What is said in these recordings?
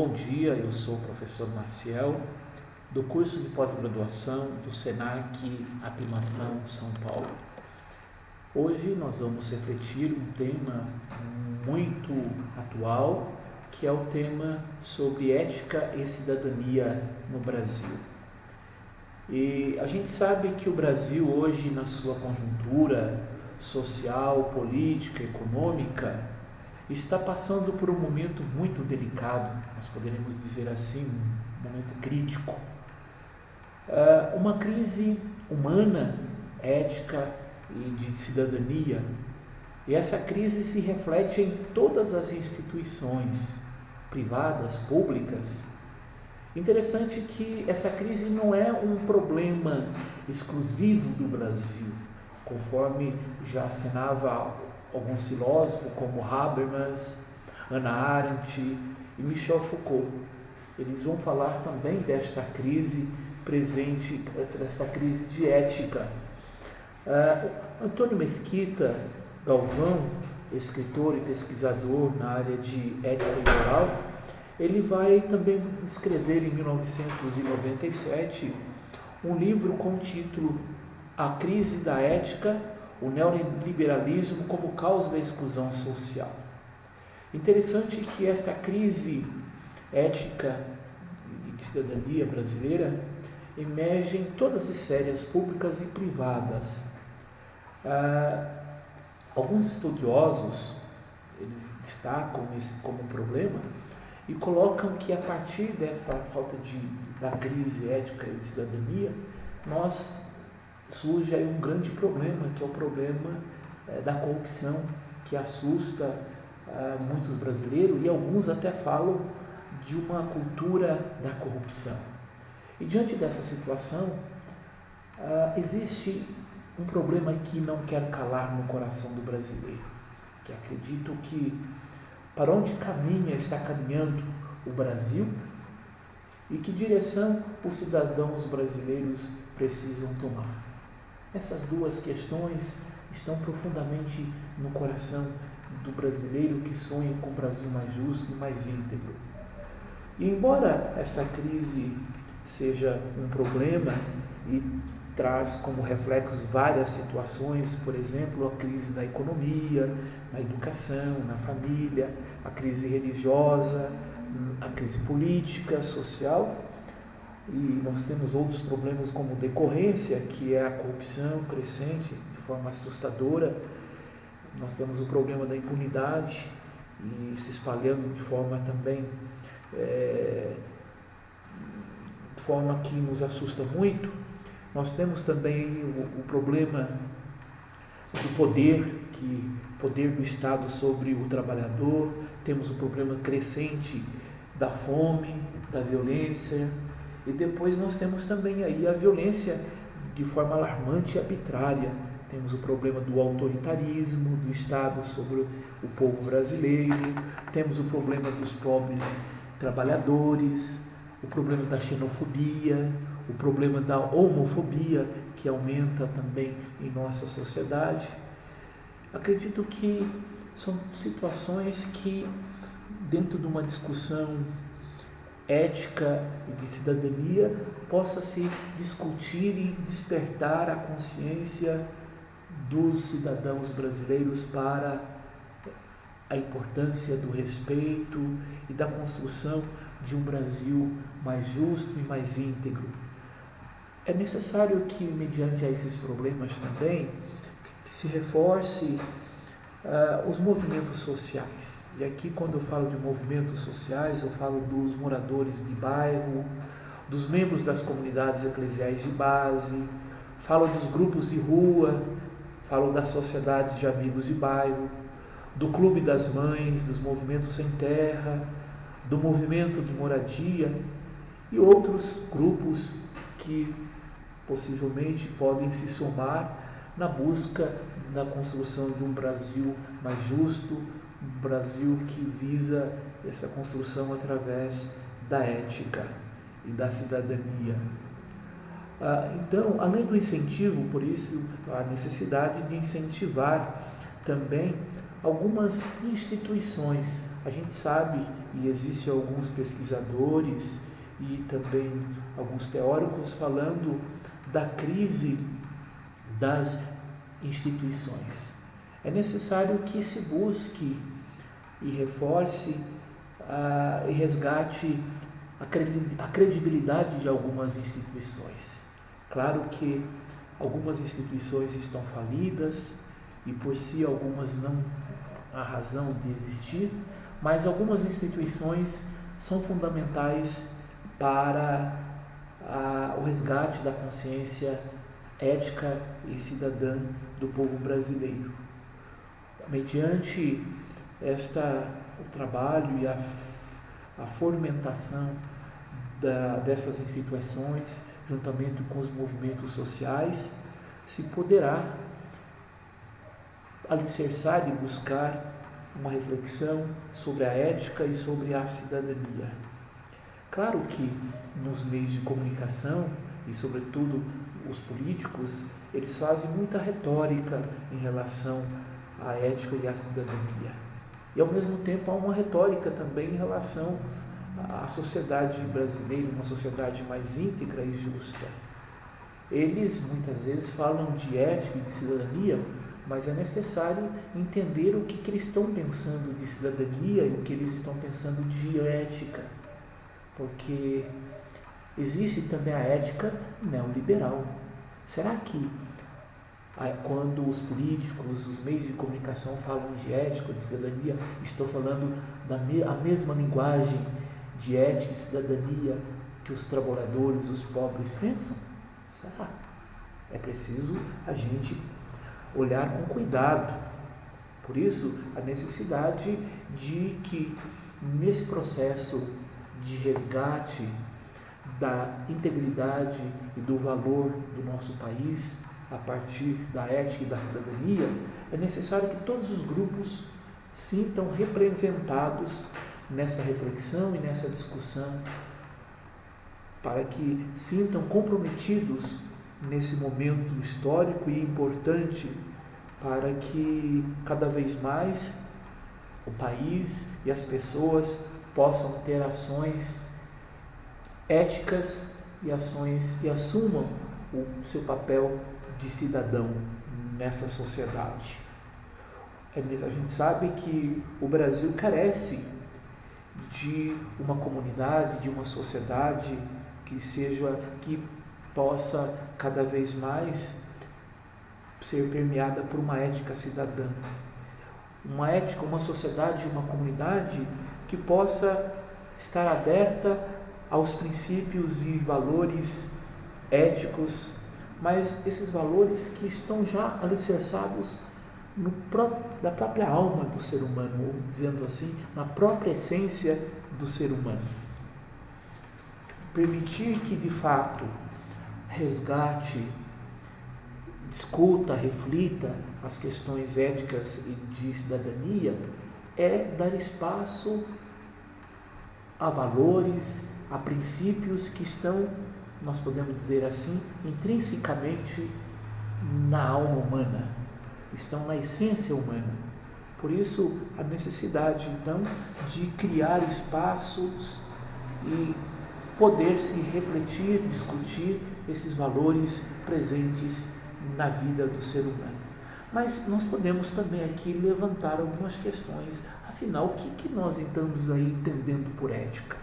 Bom dia, eu sou o professor Maciel, do curso de pós-graduação do SENAC Aclimação São Paulo. Hoje nós vamos refletir um tema muito atual, que é o tema sobre ética e cidadania no Brasil. E a gente sabe que o Brasil hoje, na sua conjuntura social, política, econômica, está passando por um momento muito delicado, nós poderíamos dizer assim, um momento crítico. Uma crise humana, ética e de cidadania. E essa crise se reflete em todas as instituições, privadas, públicas. Interessante que essa crise não é um problema exclusivo do Brasil, conforme já assinava alguns filósofos como Habermas, Hannah Arendt e Michel Foucault. Eles vão falar também desta crise presente, desta crise de ética. Antônio Mesquita Galvão, escritor e pesquisador na área de ética e moral, ele vai também escrever em 1997 um livro com o título A Crise da Ética, o neoliberalismo como causa da exclusão social. Interessante que esta crise ética e de cidadania brasileira emerge em todas as esferas públicas e privadas. Alguns estudiosos eles destacam isso como um problema e colocam que a partir dessa falta da crise ética e de cidadania, surge aí um grande problema, que é o problema da corrupção, que assusta muitos brasileiros, e alguns até falam de uma cultura da corrupção. E diante dessa situação, existe um problema que não quer calar no coração do brasileiro, que acredito que para onde está caminhando o Brasil e que direção os cidadãos brasileiros precisam tomar. Essas duas questões estão profundamente no coração do brasileiro que sonha com um Brasil mais justo e mais íntegro. E embora essa crise seja um problema e traz como reflexo várias situações, por exemplo, a crise da economia, na educação, na família, a crise religiosa, a crise política, social, e nós temos outros problemas como decorrência, que é a corrupção crescente de forma assustadora. Nós temos o problema da impunidade e se espalhando de forma também de forma que nos assusta muito. Nós temos também o problema do poder do Estado sobre o trabalhador. Temos o problema crescente da fome, da violência. E depois nós temos também aí a violência de forma alarmante e arbitrária. Temos o problema do autoritarismo do Estado sobre o povo brasileiro, temos o problema dos pobres trabalhadores, o problema da xenofobia, o problema da homofobia, que aumenta também em nossa sociedade. Acredito que são situações que, dentro de uma discussão ética e de cidadania, possa se discutir e despertar a consciência dos cidadãos brasileiros para a importância do respeito e da construção de um Brasil mais justo e mais íntegro. É necessário que, mediante a esses problemas também, que se reforce os movimentos sociais. E aqui, quando eu falo de movimentos sociais, eu falo dos moradores de bairro, dos membros das comunidades eclesiais de base, falo dos grupos de rua, falo das sociedades de amigos de bairro, do clube das mães, dos movimentos sem terra, do movimento de moradia e outros grupos que possivelmente podem se somar na busca da construção de um Brasil mais justo, um Brasil que visa essa construção através da ética e da cidadania. Então, além do incentivo, por isso, a necessidade de incentivar também algumas instituições. A gente sabe, e existem alguns pesquisadores e também alguns teóricos falando da crise das instituições. É necessário que se busque e reforce e resgate a credibilidade de algumas instituições. Claro que algumas instituições estão falidas e por si algumas não há razão de existir, mas algumas instituições são fundamentais para o resgate da consciência ética e cidadã do povo brasileiro. Mediante o trabalho e a fomentação dessas instituições, juntamente com os movimentos sociais, se poderá alicerçar e buscar uma reflexão sobre a ética e sobre a cidadania. Claro que nos meios de comunicação, e sobretudo os políticos, eles fazem muita retórica em relação à ética e à cidadania. E ao mesmo tempo há uma retórica também em relação à sociedade brasileira, uma sociedade mais íntegra e justa. Eles muitas vezes falam de ética e de cidadania, mas é necessário entender o que eles estão pensando de cidadania e o que eles estão pensando de ética. Porque existe também a ética neoliberal. Será que quando os políticos, os meios de comunicação falam de ética, de cidadania, estão falando a mesma linguagem de ética e cidadania que os trabalhadores, os pobres pensam? Será? É preciso a gente olhar com cuidado. Por isso, a necessidade de que nesse processo de resgate da integridade e do valor do nosso país, a partir da ética e da cidadania, é necessário que todos os grupos sintam representados nessa reflexão e nessa discussão, para que sintam comprometidos nesse momento histórico e importante, para que cada vez mais o país e as pessoas possam ter ações éticas e assumam o seu papel de cidadão nessa sociedade. A gente sabe que o Brasil carece de uma comunidade, de uma sociedade que possa cada vez mais ser permeada por uma ética cidadã. Uma ética, uma sociedade, uma comunidade que possa estar aberta aos princípios e valores éticos, mas esses valores que estão já alicerçados da própria alma do ser humano, ou dizendo assim, na própria essência do ser humano. Permitir que de fato resgate, discuta, reflita as questões éticas e de cidadania é dar espaço a valores, a princípios que estão, nós podemos dizer assim, intrinsecamente na alma humana, estão na essência humana. Por isso, a necessidade, então, de criar espaços e poder se refletir, discutir esses valores presentes na vida do ser humano. Mas nós podemos também aqui levantar algumas questões. Afinal, o que nós estamos aí entendendo por ética?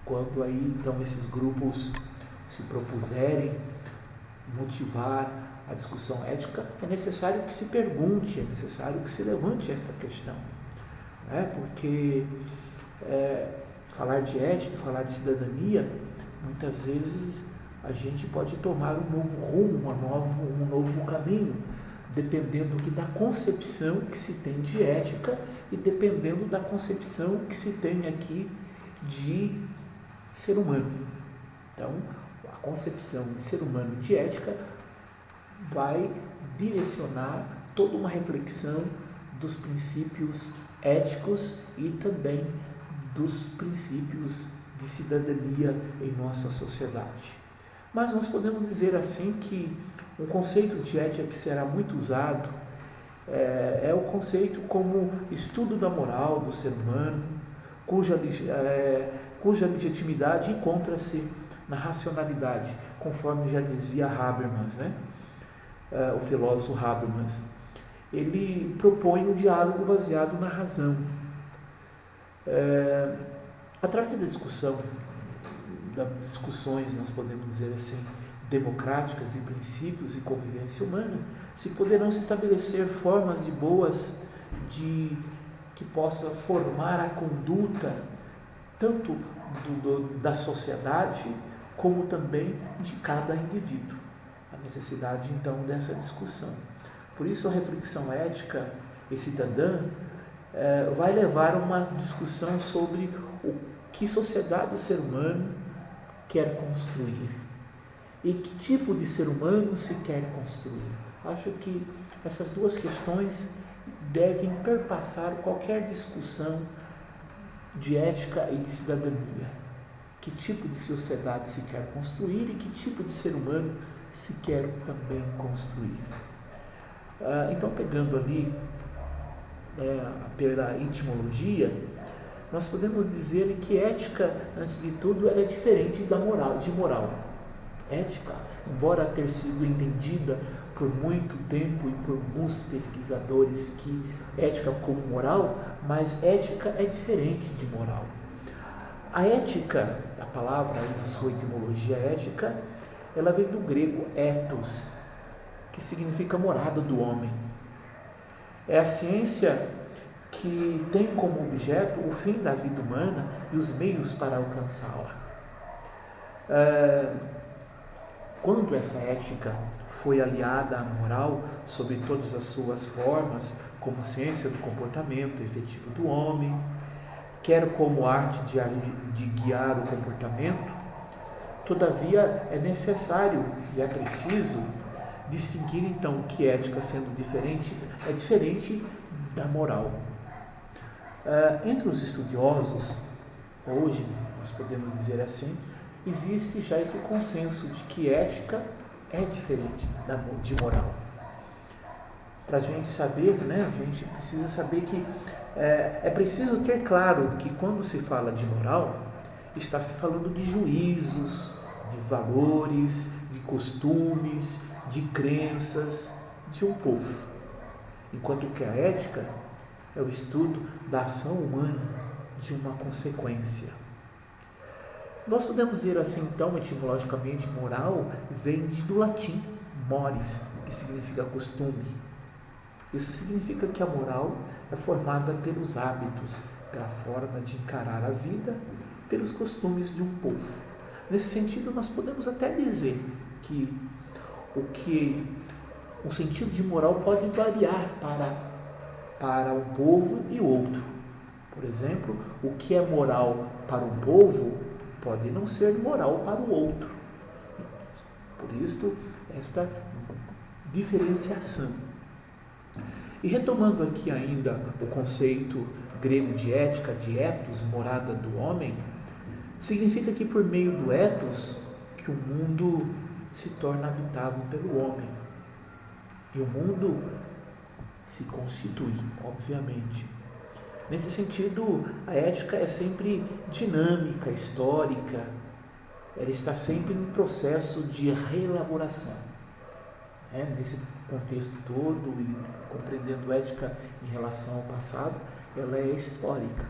Quando aí, então, esses grupos se propuserem motivar a discussão ética, é necessário que se pergunte, é necessário que se levante essa questão. Porque falar de ética, falar de cidadania, muitas vezes a gente pode tomar um novo rumo, um novo caminho, dependendo da concepção que se tem de ética e dependendo da concepção que se tem aqui de ser humano. Então, a concepção de ser humano de ética vai direcionar toda uma reflexão dos princípios éticos e também dos princípios de cidadania em nossa sociedade. Mas nós podemos dizer assim que um conceito de ética que será muito usado É o conceito como estudo da moral do ser humano, cuja legitimidade encontra-se na racionalidade, conforme já dizia Habermas, né? O filósofo Habermas. Ele propõe um diálogo baseado na razão. Através das discussões, nós podemos dizer assim, democráticas de princípios e convivência humana, se poderão se estabelecer formas boas que possa formar a conduta tanto da sociedade como também de cada indivíduo. A necessidade então dessa discussão. Por isso a reflexão ética e cidadã vai levar a uma discussão sobre o que sociedade o ser humano quer construir e que tipo de ser humano se quer construir. Acho que essas duas questões devem perpassar qualquer discussão de ética e de cidadania. Que tipo de sociedade se quer construir e que tipo de ser humano se quer também construir. Então, pegando ali pela etimologia, nós podemos dizer que ética, antes de tudo, ela é diferente de moral. Ética, embora ter sido entendida por muito tempo e por muitos pesquisadores que ética como moral, mas ética é diferente de moral. A ética, a palavra aí na sua etimologia ética, ela vem do grego ethos, que significa morada do homem. É a ciência que tem como objeto o fim da vida humana e os meios para alcançá-la. Quando essa ética foi aliada à moral sob todas as suas formas, como ciência do comportamento efetivo do homem, quer como arte de guiar o comportamento, todavia é necessário e é preciso distinguir então que ética, sendo diferente, é diferente da moral. Entre os estudiosos, hoje, nós podemos dizer assim, existe já esse consenso de que ética é diferente de moral. Para a gente saber, a gente precisa saber que é preciso ter claro que quando se fala de moral, está se falando de juízos, de valores, de costumes, de crenças de um povo. Enquanto que a ética é o estudo da ação humana, de uma consequência. Nós podemos dizer assim, então, etimologicamente, moral vem do latim mores, que significa costume. Isso significa que a moral é formada pelos hábitos, pela forma de encarar a vida, pelos costumes de um povo. Nesse sentido, nós podemos até dizer que o sentido de moral pode variar para um povo e outro. Por exemplo, o que é moral para um povo pode não ser moral para o outro. Por isso, esta diferenciação. E retomando aqui ainda o conceito grego de ética, de ethos, morada do homem, significa que por meio do ethos que o mundo se torna habitável pelo homem. E o mundo se constitui, obviamente. Nesse sentido, a ética é sempre dinâmica, histórica, ela está sempre em processo de reelaboração. Nesse contexto todo, e compreendendo ética em relação ao passado, ela é histórica,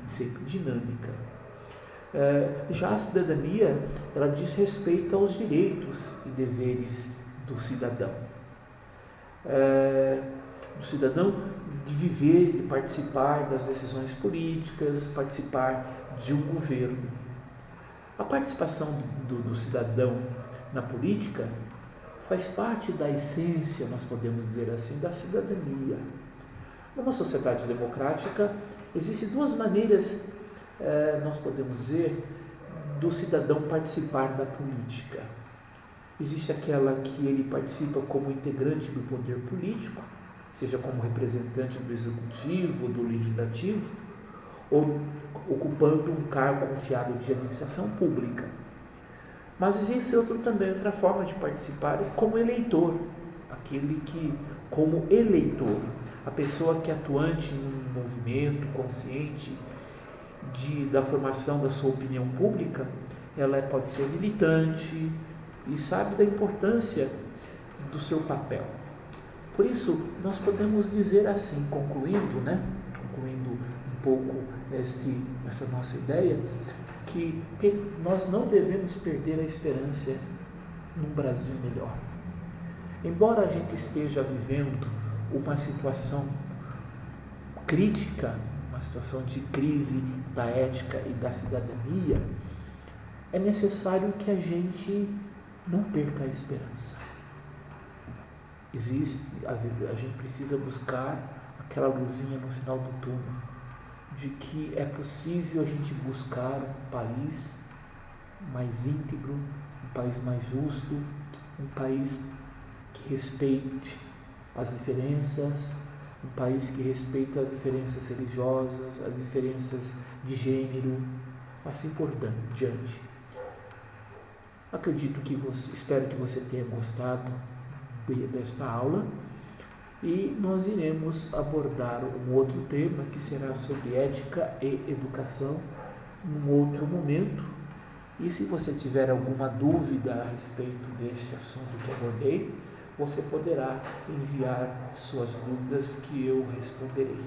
sempre dinâmica. Já a cidadania, ela diz respeito aos direitos e deveres do cidadão. Do cidadão de viver e participar das decisões políticas, participar de um governo. A participação do cidadão na política faz parte da essência, nós podemos dizer assim, da cidadania. Numa sociedade democrática, existem duas maneiras, nós podemos dizer, do cidadão participar da política. Existe aquela que ele participa como integrante do poder político, seja como representante do executivo, do legislativo, ou ocupando um cargo confiado de administração pública. Mas existe outra forma de participar como eleitor, aquele que, como eleitor, A pessoa que é atuante num movimento consciente da formação da sua opinião pública, ela pode ser militante e sabe da importância do seu papel. Por isso, nós podemos dizer assim, concluindo um pouco essa nossa ideia, que nós não devemos perder a esperança num Brasil melhor. Embora a gente esteja vivendo uma situação crítica, uma situação de crise da ética e da cidadania, é necessário que a gente não perca a esperança. A gente precisa buscar aquela luzinha no final do túnel, de que é possível a gente buscar um país mais íntegro, um país mais justo, um país que respeite as diferenças, um país que respeita as diferenças religiosas, as diferenças de gênero, assim por diante. Espero que você tenha gostado desta aula e nós iremos abordar um outro tema que será sobre ética e educação num outro momento. E se você tiver alguma dúvida a respeito deste assunto que abordei, você poderá enviar suas dúvidas que eu responderei.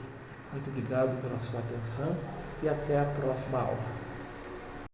Muito obrigado pela sua atenção e até a próxima aula.